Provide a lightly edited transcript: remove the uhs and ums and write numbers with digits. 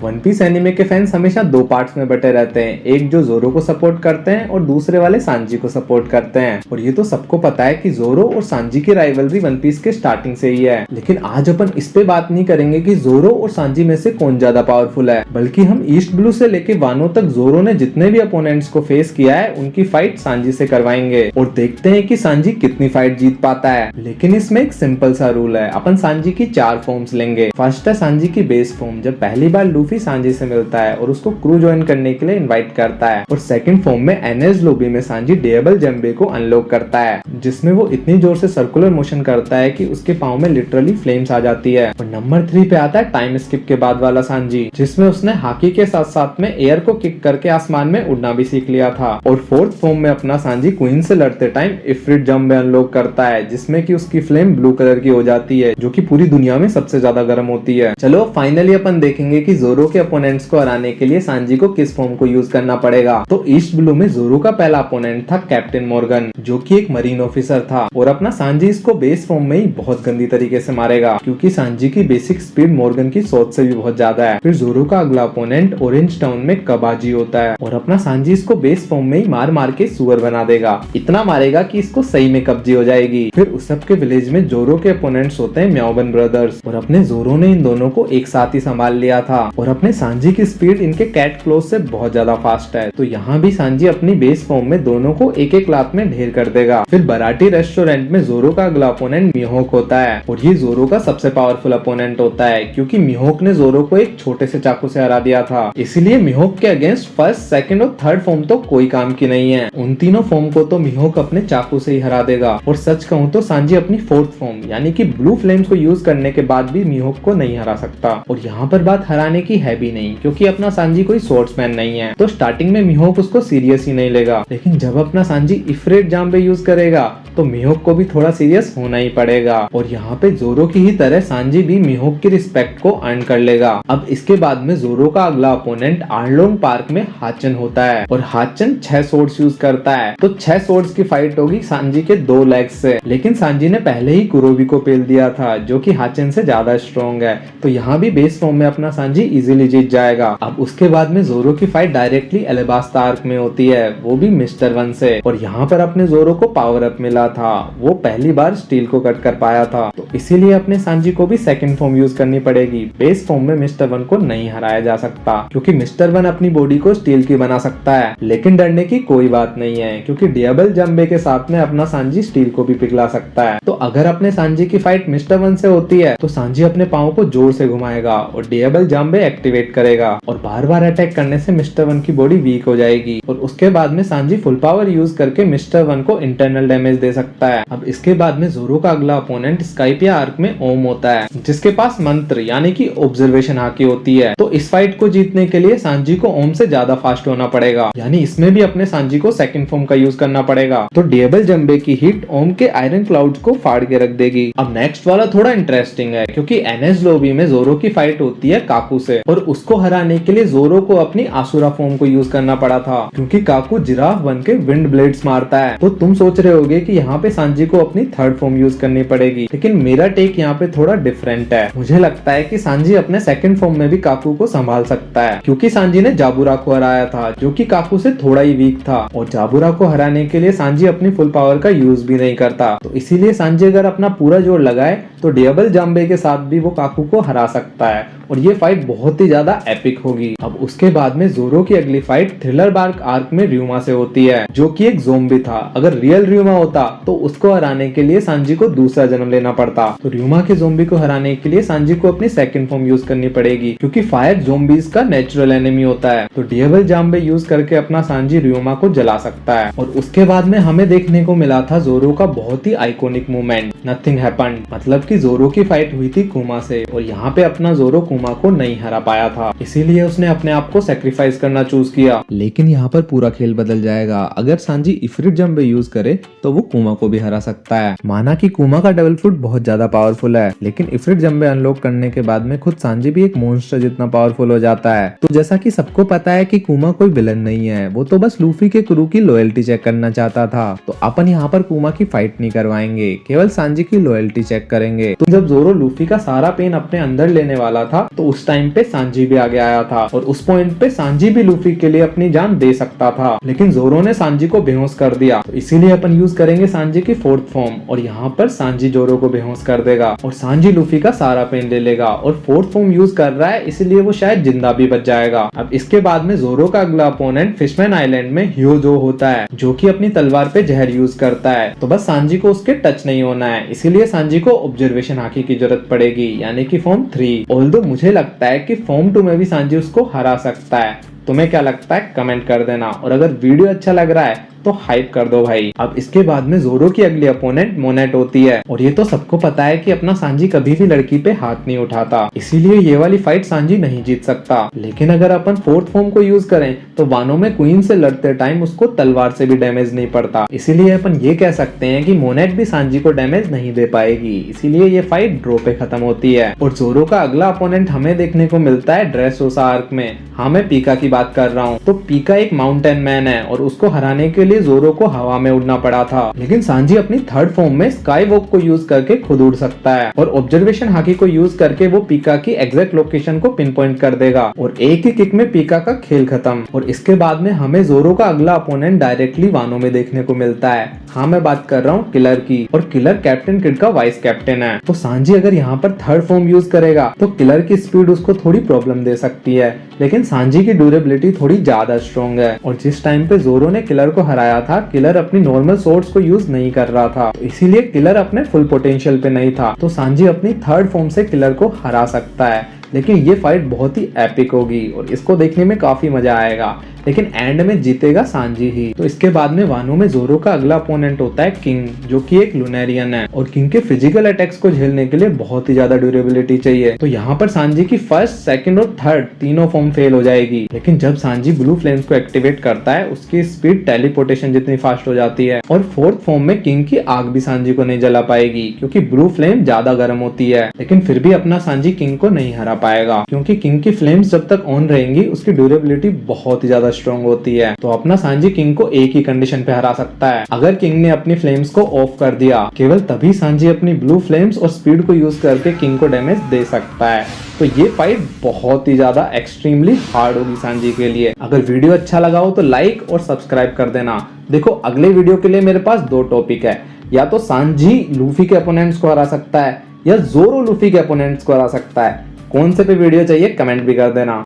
One piece anime के fans हमेशा दो पार्ट्स में बटे रहते हैं, एक जो जोरो को सपोर्ट करते हैं और दूसरे वाले सांजी को सपोर्ट करते हैं। और ये तो सबको पता है कि जोरो और सांजी की राइवलरी वन पीस के स्टार्टिंग से ही है। लेकिन आज अपन इस पे बात नहीं करेंगे कि जोरो और सांजी में से कौन ज्यादा पावरफुल है, बल्कि हम ईस्ट ब्लू से लेके वानो तक जोरो ने जितने भी अपोनेंट्स को फेस किया है उनकी फाइट सांजी से करवाएंगे और देखते हैं कि सांजी कितनी फाइट जीत पाता है। लेकिन इसमें एक सिंपल सा रूल है, अपन सांजी की 4 फॉर्म्स लेंगे। फर्स्ट है सांजी की बेस फॉर्म, जब पहली बार लूफी सांजी से मिलता है और उसको क्रू ज्वाइन करने के लिए इनवाइट करता है। और सेकंड फॉर्म में एनएस लॉबी में सांजी डेबल जंबे को अनलॉक करता है, जिसमें वो इतनी जोर से सर्कुलर मोशन करता है कि उसके पाँव में लिटरली फ्लेम्स आ जाती है। और नंबर 3 पे आता है टाइम स्किप के बाद वाला सांजी, जिसमें उसने हाकी के साथ साथ में एयर को किक करके आसमान में उड़ना भी सीख लिया था। और फोर्थ फॉर्म में अपना सांजी क्वीन से लड़ते टाइम इफ्रिट जंबे अनलॉक करता है, जिसमें कि उसकी फ्लेम ब्लू कलर की हो जाती है, जो कि पूरी दुनिया में सबसे ज्यादा गर्म होती है। चलो फाइनली अपन देखेंगे कि जोरो के अपोनेंट्स को हराने के लिए सांजी को किस फॉर्म को यूज करना पड़ेगा। तो ईस्ट ब्लू में जोरो का पहला अपोनेंट था कैप्टन मॉर्गन, जो कि एक मरीन ऑफिसर था। और अपना सांजी इसको बेस फॉर्म में ही बहुत गंदी तरीके से मारेगा, क्योंकि सांजी की बेसिक स्पीड मॉर्गन की सोच से भी बहुत ज्यादा है। फिर जोरो का अगला अपोनेंट ऑरेंज टाउन में कबाजी होता है, और अपना सांजी इसको बेस फॉर्म में ही मार मार के सुअर बना देगा, इतना मारेगा कि इसको सही में कब्जी हो जाएगी। फिर उस सब के विलेज में जोरो के अपोनेंट्स होते हैं म्याओबन ब्रदर्स, और अपने जोरो ने इन दोनों को एक साथ ही संभाल लिया था। और अपने सांजी की स्पीड इनके कैट क्लोज से बहुत ज्यादा फास्ट है, तो यहाँ भी सांजी अपनी बेस फॉर्म में दोनों को एक एक लात में ढेर कर देगा। फिर बराटी रेस्टोरेंट में जोरो का अगला अपोनेंट मिहोक होता है, और ये जोरो का सबसे पावरफुल अपोनेंट होता है, क्योंकि मिहोक ने जोरो को एक छोटे से चाकू से हरा दिया था। इसीलिए मिहोक के अगेंस्ट फर्स्ट, सेकंड और थर्ड फॉर्म तो कोई काम की नहीं है। उन तीनों फॉर्म को तो मिहोक अपने चाकू से ही हरा देगा। और सच कहूँ तो सांजी अपनी फोर्थ फॉर्म यानी कि ब्लू फ्लेम्स को यूज करने के बाद भी मिहोक को नहीं हरा सकता। और यहाँ पर बात हराने की है भी नहीं, क्योंकि अपना सांजी कोई स्वॉर्ड्समैन नहीं है, तो स्टार्टिंग में मिहोक उसको सीरियस ही नहीं लेगा। लेकिन जब अपना सांजी इफ्रिट जाम्बे यूज करेगा तो मिहोक को भी थोड़ा सीरियस होना ही पड़ेगा। और यहाँ पे जोरो की ही तरह सांजी भी मिहोक की रिस्पेक्ट को अर्न कर लेगा। अब इसके बाद में जोरो का अगला अपोनेंट आर्लोंग पार्क में हाचन होता है, और हाचन 6 सोर्ड्स यूज करता है। तो 6 सोर्ड्स की फाइट होगी सांजी के 2 लेग्स से, लेकिन सांजी ने पहले ही कुरोबी को पेल दिया था, जो कि हाचन से ज्यादा स्ट्रॉन्ग है। तो यहाँ भी बेस फॉर्म में अपना सांजी इजीली जीत जाएगा। अब उसके बाद में जोरो की फाइट डायरेक्टली एलेबास्ता आर्क में होती है, वो भी मिस्टर वन से। और यहाँ पर अपने जोरो को पावर अप मिला था, वो पहली बार स्टील को कट कर पाया था, तो इसीलिए अपने सांजी को भी सेकंड फॉर्म यूज करनी पड़ेगी। बेस फॉर्म में मिस्टर वन को नहीं हराया जा सकता, क्योंकि मिस्टर वन अपनी बॉडी को स्टील की बना सकता है। लेकिन डरने की कोई बात नहीं है, क्योंकि डेबल जंबे के साथ में अपना सांजी स्टील को भी पिघला सकता है। तो अगर अपने सांजी की फाइट मिस्टर वन से होती है तो सांजी अपने पाँव को जोर से घुमाएगा और डेबल जंबे एक्टिवेट करेगा, और बार बार अटैक करने से मिस्टर वन की बॉडी वीक हो जाएगी। और उसके बाद में सांजी फुल पावर यूज करके मिस्टर वन को इंटरनल डैमेज दे सकता है। अब इसके बाद में जोरो का अगला अपोनेंट स्काइपिया आर्क में ओम होता है, जिसके पास मंत्र यानी कि ऑब्जर्वेशन हाकी होती है। तो इस फाइट को जीतने के लिए सांजी को ओम से ज्यादा फास्ट होना पड़ेगा, यानी इसमें भी अपने सांजी को सेकंड फॉर्म का यूज करना पड़ेगा। तो डेबल जंबे की हिट ओम के आयरन क्लाउड्स को फाड़ के रख देगी। अब नेक्स्ट वाला थोड़ा इंटरेस्टिंग है, क्योंकि एनएस लॉबी में जोरो की फाइट होती है काकू से, और उसको हराने के लिए जोरो को अपनी आसुरा फॉर्म को यूज करना पड़ा था, क्योंकि काकू जिराफ बन के विंड ब्लेड्स मारता है। तो तुम सोच रहे होगे कि यहाँ पे सांजी को अपनी थर्ड फॉर्म यूज करनी पड़ेगी, लेकिन मेरा टेक यहाँ पे थोड़ा डिफरेंट है। मुझे लगता है कि सांजी अपने सेकंड फॉर्म में भी काकू को संभाल सकता है, क्योंकि सांजी ने जाबुरा को हराया था, जो कि काकू से थोड़ा ही वीक था, और जाबुरा को हराने के लिए सांजी अपनी फुल पावर का यूज भी नहीं करता। तो इसीलिए सांजी अगर अपना पूरा जोर लगाए तो डेबल जाम्बे के साथ भी वो काकू को हरा सकता है, और ये फाइट बहुत ही ज्यादा एपिक होगी। अब उसके बाद में जोरो की अगली फाइट थ्रिलर बार्क आर्क में र्यूमा से होती है, जो कि एक ज़ोंबी था। अगर रियल र्यूमा होता तो उसको हराने के लिए सांजी को दूसरा जन्म लेना पड़ता। तो र्यूमा के ज़ोंबी को हराने के लिए सांजी को अपनी सेकंड फॉर्म यूज करनी पड़ेगी, क्योंकि फायर ज़ोंबीज का नेचुरल एनिमी होता है। तो डेबल जाम्बे यूज करके अपना सांजी र्यूमा को जला सकता है। और उसके बाद में हमें देखने को मिला था जोरो का बहुत ही आइकॉनिक मूवमेंट, नथिंग हैपेंड, मतलब कि जोरो की फाइट हुई थी कुमा से, और यहाँ पे अपना जोरो कुमा को नहीं हरा पाया था, इसीलिए उसने अपने आप को सेक्रीफाइस करना चूज किया। लेकिन यहाँ पर पूरा खेल बदल जाएगा। अगर सांजी इफ्रिट जंबे यूज करे तो वो कुमा को भी हरा सकता है। माना कि कुमा का डबल फुट बहुत ज्यादा पावरफुल है, लेकिन इफ्रिट जंबे अनलॉक करने के बाद में खुद सांजी भी एक मॉन्स्टर जितना पावरफुल हो जाता है। तो जैसा कि सबको पता है कि कुमा कोई विलन नहीं है, वो तो बस लूफी के क्रू की लॉयल्टी चेक करना चाहता था। तो अपन यहाँ पर कुमा की फाइट नहीं करवाएंगे, केवल सांजी की लॉयल्टी चेक करेंगे। तो जब जोरो लूफी का सारा पेन अपने अंदर लेने वाला था तो उस टाइम पे सांजी भी आगे आया था और उस पॉइंट पे सांजी भी लूफी के लिए अपनी जान दे सकता था, लेकिन जोरो ने सांजी को बेहोश कर दिया। तो इसीलिए अपन यूज करेंगे सांजी की फोर्थ फॉर्म और यहाँ पर सांजी जोरो को बेहोश कर देगा और सांजी लूफी का सारा पेन ले लेगा और फोर्थ फॉर्म यूज कर रहा है इसलिए वो शायद जिंदा भी बच जाएगा। अब इसके बाद में जोरो का अगला अपोनेंट फिशमैन आइलैंड में ह्योजो होता है, जो कि अपनी तलवार पे जहर यूज करता है। तो बस सांजी को उसके टच नहीं होना है, इसीलिए सांजी को ऑब्जर्वेशन हाकी की जरूरत पड़ेगी, यानी कि फॉर्म 3। ऑल्दो मुझे लगता है कि फॉर्म 2 में भी सांजी उसको हरा सकता है। तुम्हें क्या लगता है कमेंट कर देना, और अगर वीडियो अच्छा लग रहा है तो हाइप कर दो भाई। अब इसके बाद में जोरो की अगली अपोनेंट मोनेट होती है और ये तो सबको पता है कि अपना सांजी कभी भी लड़की पे हाथ नहीं उठाता, इसीलिए ये वाली फाइट सांजी नहीं जीत सकता। लेकिन अगर अपन फोर्थ फॉर्म को यूज करें तो वानो में क्वीन से लड़ते टाइम उसको तलवार से भी डैमेज नहीं पड़ता, इसीलिए अपन ये कह सकते हैं कि मोनेट भी सांजी को डैमेज नहीं दे पाएगी, इसीलिए ये फाइट ड्रॉ पे खत्म होती है। और जोरो का अगला अपोनेंट हमें देखने को मिलता है ड्रेसरोसा आर्क में। हाँ, मैं पीका की बात कर रहा हूँ। तो पीका एक माउंटेन मैन है और उसको हराने के लिए जोरो को हवा में उड़ना पड़ा था, लेकिन सांजी अपनी थर्ड फॉर्म में स्काई वॉक को यूज करके खुद उड़ सकता है और ऑब्जर्वेशन हाकी को यूज करके वो पीका की एग्जैक्ट लोकेशन को पिन पॉइंट कर देगा और एक ही किक में पीका का खेल खत्म। और इसके बाद में हमें जोरो का अगला अपोनेंट डायरेक्टली वानो में देखने को मिलता है। हाँ, मैं बात कर रहा हूँ किलर की, और किलर कैप्टन किड का वाइस कैप्टन है। तो सांजी अगर यहाँ पर थर्ड फॉर्म यूज करेगा तो किलर की स्पीड उसको थोड़ी प्रॉब्लम दे सकती है, लेकिन सांजी की ड्यूरेबिलिटी थोड़ी ज्यादा स्ट्रॉन्ग है। और जिस टाइम पे जोरो ने किलर को हराया था, किलर अपनी नॉर्मल सोर्ड्स को यूज नहीं कर रहा था, इसीलिए किलर अपने फुल पोटेंशियल पे नहीं था। तो सांजी अपनी थर्ड फॉर्म से किलर को हरा सकता है, लेकिन ये फाइट बहुत ही एपिक होगी और इसको देखने में काफी मजा आएगा, लेकिन एंड में जीतेगा सांजी ही। तो इसके बाद में वानो में जोरो का अगला अपोनेंट होता है किंग, जो कि एक लुनेरियन है और किंग के फिजिकल अटैक्स को झेलने के लिए बहुत ही ज्यादा ड्यूरेबिलिटी चाहिए। तो यहाँ पर सांजी की फर्स्ट, सेकंड और थर्ड तीनों फॉर्म फेल हो जाएगी, लेकिन जब सांजी ब्लू फ्लेम्स को एक्टिवेट करता है उसकी स्पीड टेलीपोर्टेशन जितनी फास्ट हो जाती है और फोर्थ फॉर्म में किंग की आग भी सांजी को नहीं जला पाएगी, क्योंकि ब्लू फ्लेम ज्यादा गर्म होती है। लेकिन फिर भी अपना सांजी किंग को नहीं हरा पाएगा, क्योंकि किंग की फ्लेम्स जब तक ऑन रहेंगी उसकी ड्यूरेबिलिटी बहुत ही ज्यादा स्ट्रॉन्ग होती है। तो अपना सांजी किंग को एक ही कंडीशन पे हरा सकता है, अगर किंग ने अपनी फ्लेम्स को ऑफ कर दिया, केवल तभी सांजी अपनी ब्लू फ्लेम्स और स्पीड को यूज करके किंग को डैमेज दे सकता है। तो ये फाइट बहुत ही ज्यादा एक्सट्रीमली हार्ड होगी सांजी के लिए। अगर वीडियो अच्छा लगा हो तो लाइक और सब्सक्राइब कर देना। देखो, अगले वीडियो के लिए मेरे पास 2 टॉपिक है, या तो सांजी लूफी के अपोनेंट्स को हरा सकता है या जोरो लूफी के अपोनेंट्स को हरा सकता है। कौन से पे वीडियो चाहिए कमेंट भी कर देना।